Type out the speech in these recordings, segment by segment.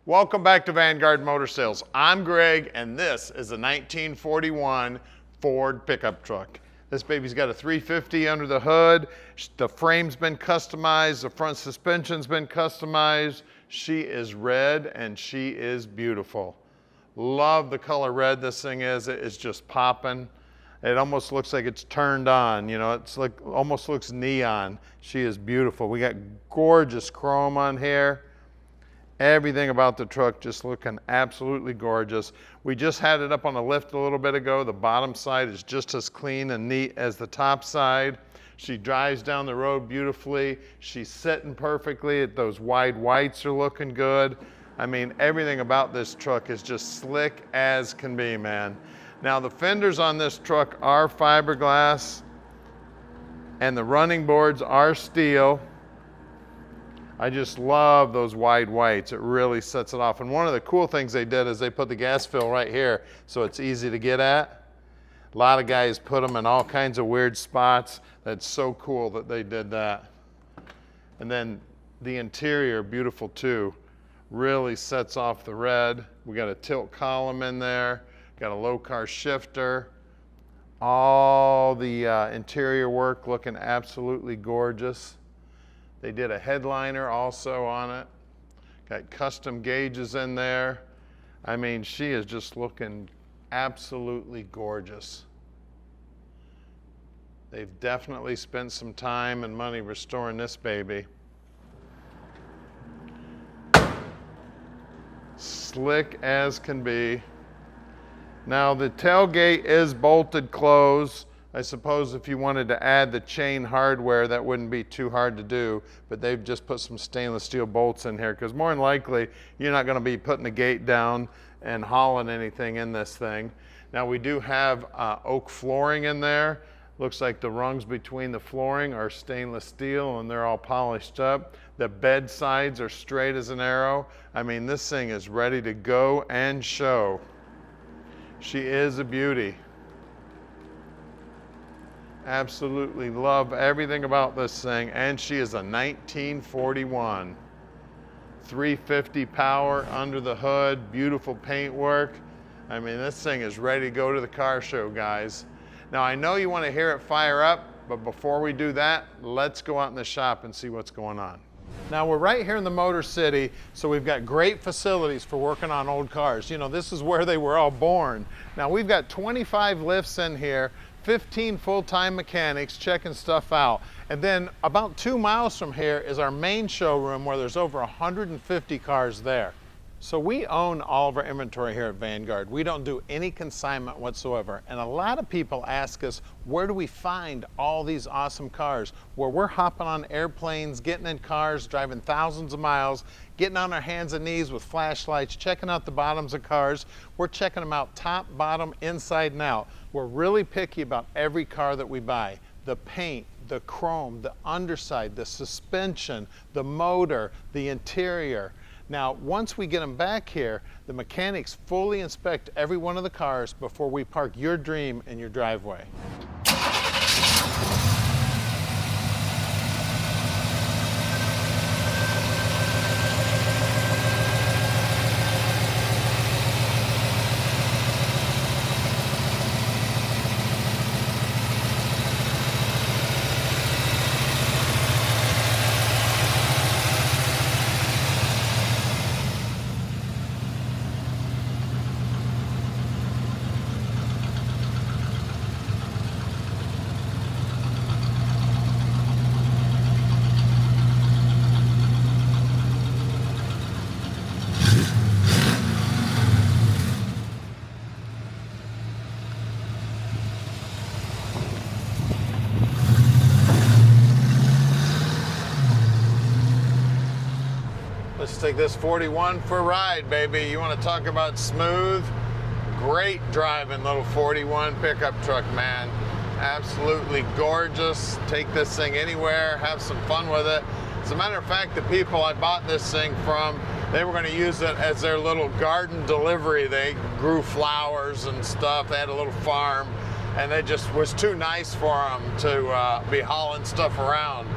Welcome back to Vanguard Motor Sales. I'm Greg, and this is a 1941 Ford pickup truck. This baby's got a 350 under the hood. The frame's been customized. The front suspension's been customized. She is red, and she is beautiful. Love the color red this thing is. It is just popping. It almost looks like it's turned on. You know, it's like almost looks neon. She is beautiful. We got gorgeous chrome on here. Everything about the truck just looking absolutely gorgeous. We just had it up on the lift a little bit ago. The bottom side is just as clean and neat as the top side. She drives down the road beautifully. She's sitting perfectly. Those wide whites are looking good. I mean, everything about this truck is just slick as can be, man. Now, the fenders on this truck are fiberglass, and the running boards are steel. I just love those wide whites. It really sets it off. And one of the cool things they did is they put the gas fill right here so it's easy to get at. A lot of guys put them in all kinds of weird spots. That's so cool that they did that. And then the interior, beautiful too. Really sets off the red. We got a tilt column in there. Got a low car shifter. All the interior work looking absolutely gorgeous. They did a headliner also on it. Got custom gauges in there. I mean, she is just looking absolutely gorgeous. They've definitely spent some time and money restoring this baby. Slick as can be. Now the tailgate is bolted closed. I suppose if you wanted to add the chain hardware, that wouldn't be too hard to do, but they've just put some stainless steel bolts in here because more than likely, you're not gonna be putting the gate down and hauling anything in this thing. Now we do have oak flooring in there. Looks like the rungs between the flooring are stainless steel and they're all polished up. The bed sides are straight as an arrow. I mean, this thing is ready to go and show. She is a beauty. Absolutely love everything about this thing, and she is a 1941. 350 power under the hood, beautiful paintwork. I mean, this thing is ready to go to the car show, guys. Now, I know you want to hear it fire up, but before we do that, let's go out in the shop and see what's going on. Now, we're right here in the Motor City, so we've got great facilities for working on old cars. You know, this is where they were all born. Now, we've got 25 lifts in here, 15 full-time mechanics checking stuff out. And then about 2 miles from here is our main showroom where there's over 150 cars there. So we own all of our inventory here at Vanguard. We don't do any consignment whatsoever. And a lot of people ask us, where do we find all these awesome cars? Well, we're hopping on airplanes, getting in cars, driving thousands of miles, getting on our hands and knees with flashlights, checking out the bottoms of cars. We're checking them out top, bottom, inside and out. We're really picky about every car that we buy. The paint, the chrome, the underside, the suspension, the motor, the interior. Now, once we get them back here, the mechanics fully inspect every one of the cars before we park your dream in your driveway. Let's take this 41 for a ride, baby. You want to talk about smooth? Great driving little 41 pickup truck, man. Absolutely gorgeous. Take this thing anywhere, have some fun with it. As a matter of fact, the people I bought this thing from, they were going to use it as their little garden delivery. They grew flowers and stuff. They had a little farm, and it just was too nice for them to be hauling stuff around.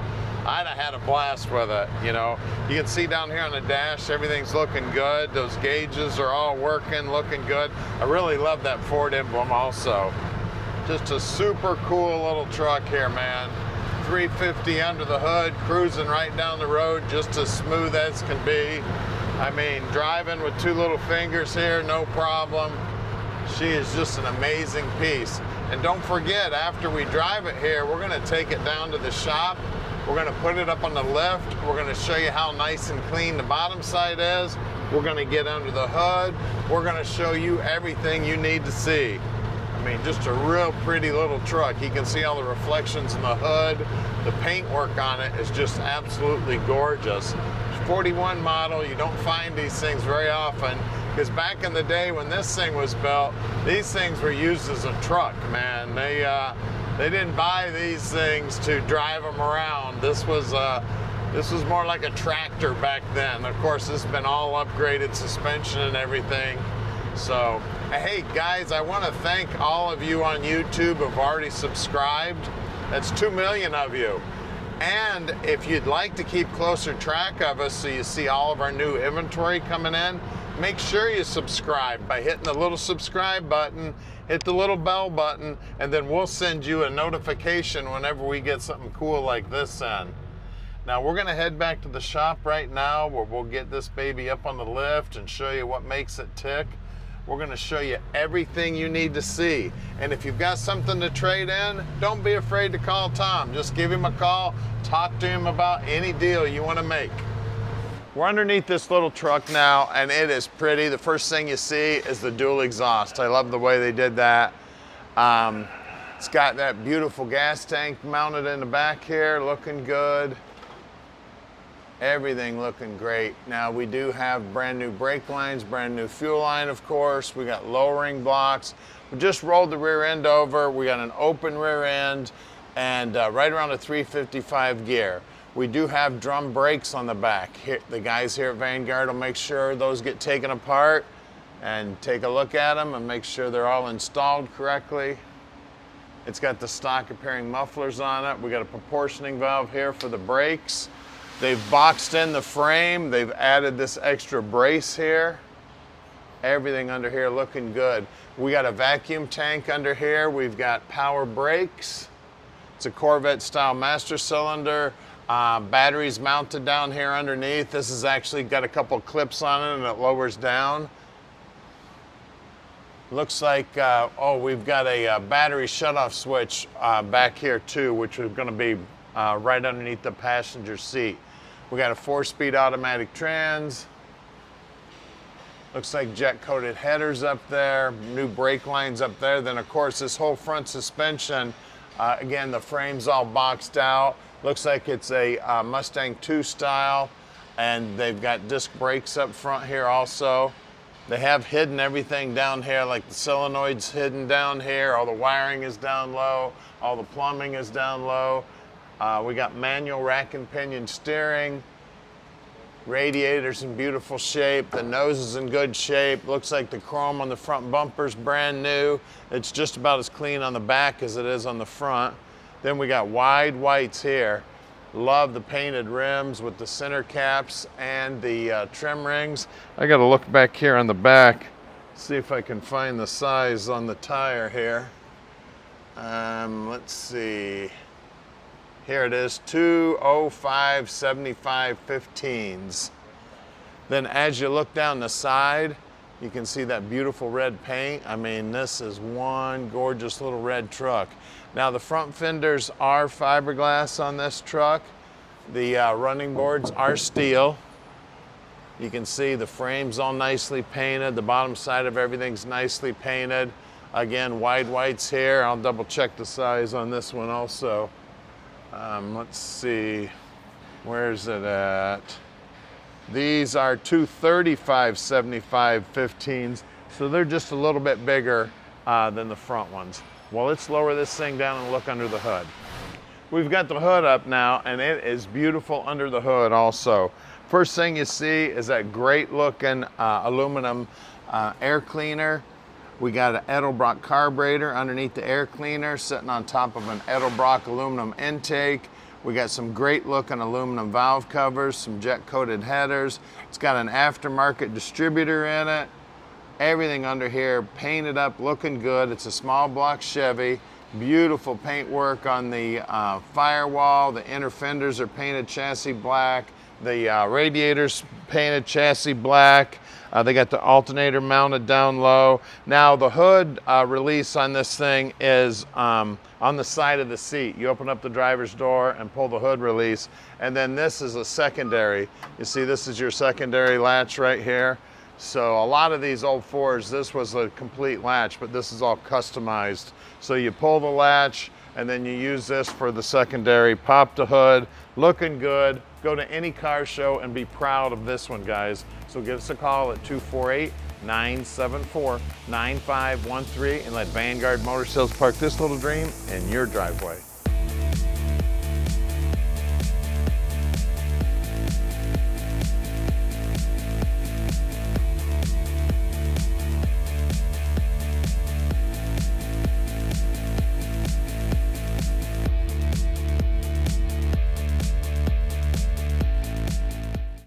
I'd have had a blast with it, you know. You can see down here on the dash, everything's looking good. Those gauges are all working, looking good. I really love that Ford emblem also. Just a super cool little truck here, man. 350 under the hood, cruising right down the road, just as smooth as can be. I mean, driving with two little fingers here, no problem. She is just an amazing piece. And don't forget, after we drive it here, we're gonna take it down to the shop. We're gonna put it up on the lift. We're gonna show you how nice and clean the bottom side is. We're gonna get under the hood. We're gonna show you everything you need to see. I mean, just a real pretty little truck. You can see all the reflections in the hood. The paintwork on it is just absolutely gorgeous. 41 model, you don't find these things very often, because back in the day when this thing was built, these things were used as a truck, man. They didn't buy these things to drive them around. This was more like a tractor back then. Of course, this has been all upgraded suspension and everything. So, hey guys, I want to thank all of you on YouTube who've already subscribed. That's 2 million of you. And if you'd like to keep closer track of us so you see all of our new inventory coming in, make sure you subscribe by hitting the little subscribe button, hit the little bell button, and then we'll send you a notification whenever we get something cool like this in. Now we're gonna head back to the shop right now where we'll get this baby up on the lift and show you what makes it tick. We're gonna show you everything you need to see. And if you've got something to trade in, don't be afraid to call Tom. Just give him a call, talk to him about any deal you wanna make. We're underneath this little truck now, and it is pretty. The first thing you see is the dual exhaust. I love the way they did that. It's got that beautiful gas tank mounted in the back here, looking good. Everything looking great. Now we do have brand new brake lines, brand new fuel line, of course. We got lowering blocks. We just rolled the rear end over. We got an open rear end and right around a 355 gear. We do have drum brakes on the back. Here, the guys here at Vanguard will make sure those get taken apart and take a look at them and make sure they're all installed correctly. It's got the stock appearing mufflers on it. We got a proportioning valve here for the brakes. They've boxed in the frame. They've added this extra brace here. Everything under here looking good. We got a vacuum tank under here. We've got power brakes. It's a Corvette style master cylinder. Batteries mounted down here underneath. This has actually got a couple clips on it and it lowers down. Looks like, we've got a battery shutoff switch back here too, which is gonna be right underneath the passenger seat. We got a 4-speed automatic trans. Looks like jet coated headers up there, new brake lines up there. Then of course this whole front suspension, again, the frame's all boxed out. Looks like it's a Mustang 2 style, and they've got disc brakes up front here also. They have hidden everything down here, like the solenoid's hidden down here, all the wiring is down low, all the plumbing is down low. We got manual rack and pinion steering. Radiator's in beautiful shape. The nose is in good shape. Looks like the chrome on the front bumper's brand new. It's just about as clean on the back as it is on the front. Then we got wide whites here. Love the painted rims with the center caps and the trim rings. I gotta look back here on the back, see if I can find the size on the tire here. Let's see. Here it is, 205 75 15s. Then as you look down the side, you can see that beautiful red paint. I mean, this is one gorgeous little red truck. Now the front fenders are fiberglass on this truck. The running boards are steel. You can see the frame's all nicely painted. The bottom side of everything's nicely painted. Again, wide whites here. I'll double check the size on this one also. Let's see, where's it at? These are 235 75 15s, so they're just a little bit bigger than the front ones. Well, let's lower this thing down and look under the hood. We've got the hood up now, and it is beautiful under the hood also. First thing you see is that great looking aluminum air cleaner. We got an Edelbrock carburetor underneath the air cleaner, sitting on top of an Edelbrock aluminum intake. We got some great looking aluminum valve covers, some jet coated headers. It's got an aftermarket distributor in it. Everything under here painted up, looking good. It's a small block Chevy. Beautiful paint work on the firewall. The inner fenders are painted chassis black. The radiators painted chassis black. They got the alternator mounted down low. Now the hood release on this thing is on the side of the seat. You open up the driver's door and pull the hood release. And then this is a secondary. You see, this is your secondary latch right here. So a lot of these old Fords, this was a complete latch, but this is all customized. So you pull the latch and then you use this for the secondary, pop the hood, looking good. Go to any car show and be proud of this one, guys. So give us a call at 248-974-9513 and let Vanguard Motor Sales park this little dream in your driveway.